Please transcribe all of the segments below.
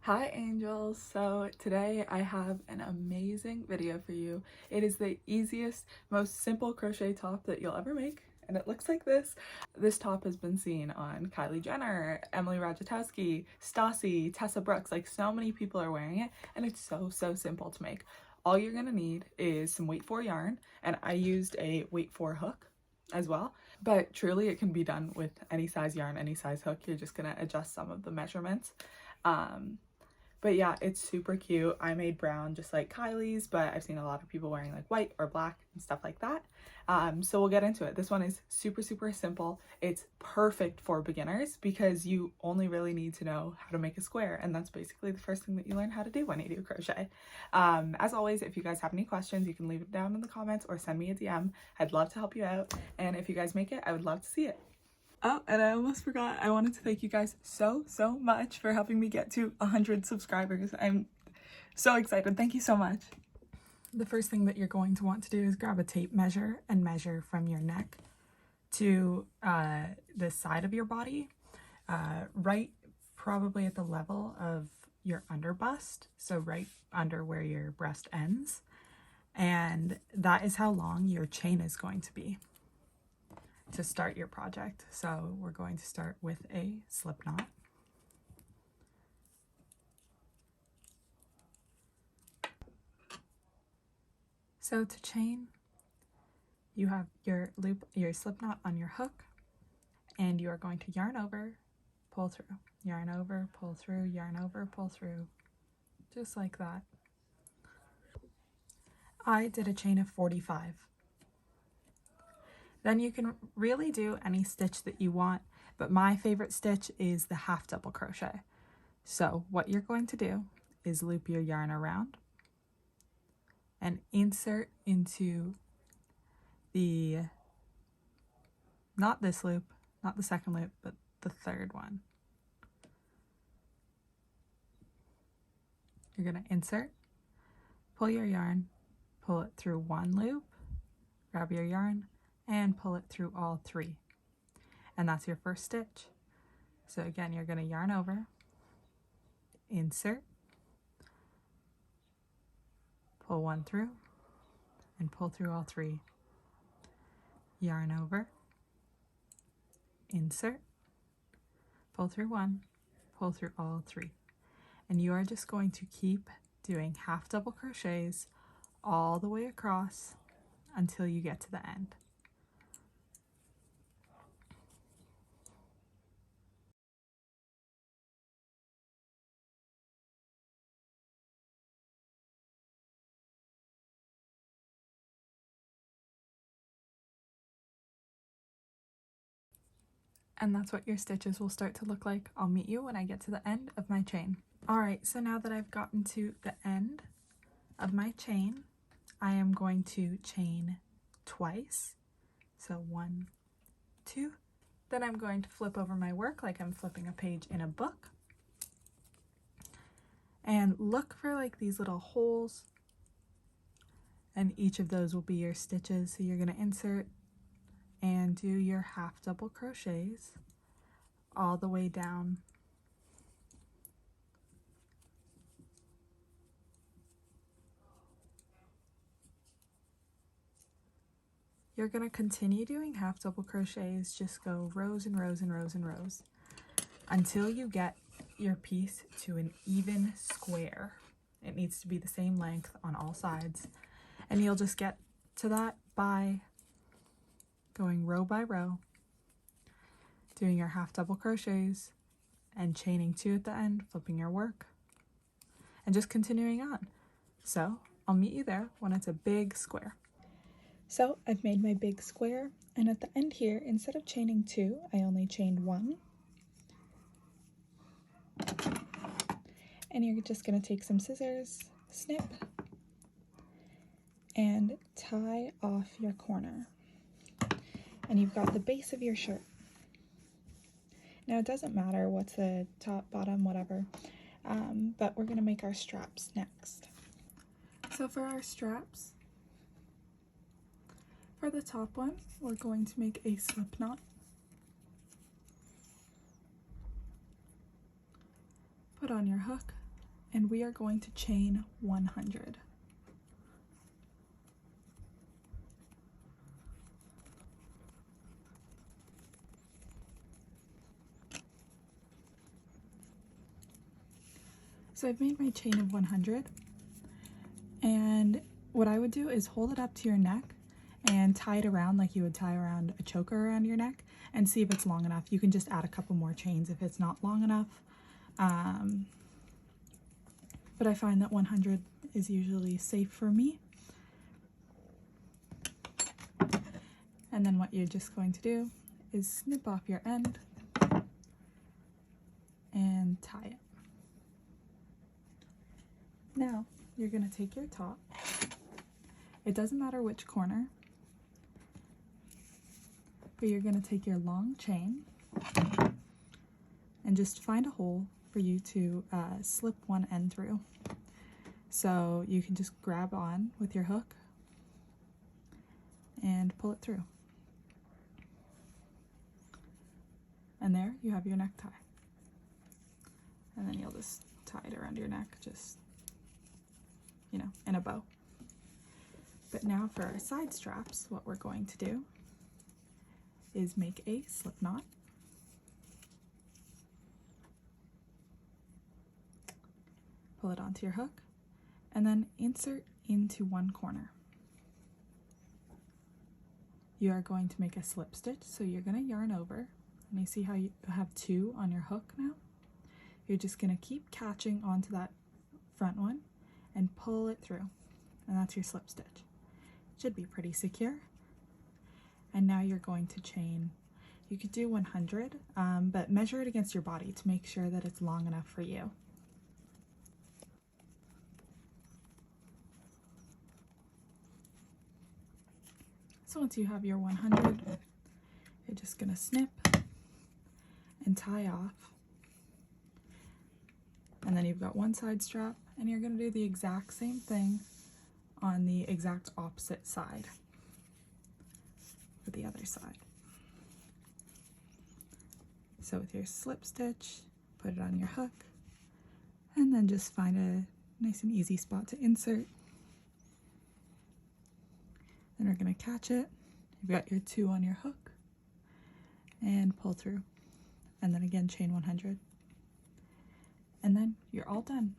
Hi angels! So today I have an amazing video for you. It is the easiest, most simple crochet top that you'll ever make, and it looks like this. This top has been seen on Kylie Jenner, Emily Ratajkowski, Stassi, Tessa Brooks, like so many people are wearing it, and it's so simple to make. All you're gonna need is some weight 4 yarn, and I used a weight 4 hook as well, but truly it can be done with any size yarn, any size hook. You're just gonna adjust some of the measurements. But yeah, it's super cute. I made brown just like Kylie's, but I've seen a lot of people wearing like white or black and stuff like that. So we'll get into it. This one is super simple. It's perfect for beginners because you only really need to know how to make a square, and that's basically the first thing that you learn how to do when you do crochet. As always, if you guys have any questions, you can leave it down in the comments or send me a DM. I'd love to help you out, and if you guys make it, I would love to see it. Oh, and I almost forgot. I wanted to thank you guys so much for helping me get to 100 subscribers. I'm so excited. Thank you so much. The first thing that you're going to want to do is grab a tape measure and measure from your neck to the side of your body, right probably at the level of your under bust, so right under where your breast ends. And that is how long your chain is going to be to start your project. So we're going to start with a slip knot. So to chain, you have your loop, your slip knot on your hook, and you are going to yarn over, pull through, yarn over, pull through, yarn over, pull through, just like that. I did a chain of 45. Then you can really do any stitch that you want, but my favorite stitch is the half double crochet. So what you're going to do is loop your yarn around and insert into the, not this loop, not the second loop, but the third one. You're going to insert, pull your yarn, pull it through one loop, grab your yarn, and pull it through all three. And that's your first stitch. So again, you're going to yarn over, insert, pull one through, and pull through all three. Yarn over, insert, pull through one, pull through all three. And you are just going to keep doing half double crochets all the way across until you get to the end. And that's what your stitches will start to look like. I'll meet you when I get to the end of my chain. All right, so now that I've gotten to the end of my chain, I am going to chain twice. So 1, 2. Then I'm going to flip over my work like I'm flipping a page in a book. And look for like these little holes, and each of those will be your stitches. So you're going to insert and do your half double crochets all the way down. You're going to continue doing half double crochets, just go rows and rows and rows and rows until you get your piece to an even square. It needs to be the same length on all sides, and you'll just get to that by going row by row, doing your half double crochets and chaining 2 at the end, flipping your work, and just continuing on. So I'll meet you there when it's a big square. So I've made my big square, and at the end here, instead of chaining 2, I only chained 1. And you're just going to take some scissors, snip, and tie off your corner. And you've got the base of your shirt. Now it doesn't matter what's the top, bottom, whatever, but we're going to make our straps next. So for our straps, for the top one, we're going to make a slip knot. Put on your hook, and we are going to chain 100. So I've made my chain of 100, and what I would do is hold it up to your neck and tie it around like you would tie around a choker around your neck and see if it's long enough. You can just add a couple more chains if it's not long enough. But I find that 100 is usually safe for me. And then what you're just going to do is snip off your end and tie it. Now you're going to take your top. It doesn't matter which corner, but you're going to take your long chain and just find a hole for you to slip one end through. So you can just grab on with your hook and pull it through. And there you have your necktie. And then you'll just tie it around your neck, just, you know, in a bow. But now for our side straps, what we're going to do is make a slip knot. Pull it onto your hook and then insert into one corner. You are going to make a slip stitch, so you're going to yarn over, and you see how you have two on your hook now? You're just going to keep catching onto that front one and pull it through, and that's your slip stitch. Should be pretty secure. And now you're going to chain. You could do 100, but measure it against your body to make sure that it's long enough for you. So once you have your 100, you're just going to snip and tie off. And then you've got one side strap, and you're going to do the exact same thing on the exact opposite side for the other side. So with your slip stitch, put it on your hook, and then just find a nice and easy spot to insert. Then we're going to catch it. You've got your two on your hook and pull through. And then again, chain 100. And then you're all done.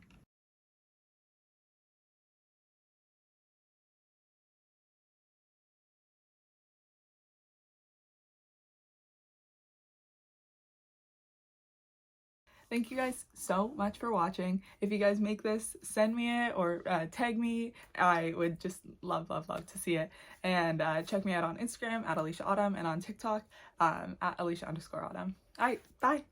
Thank you guys so much for watching. If you guys make this, send me it or tag me. I would just love to see it. And check me out on Instagram at alyshaautumn and on TikTok at alysha_autumn. All right, bye.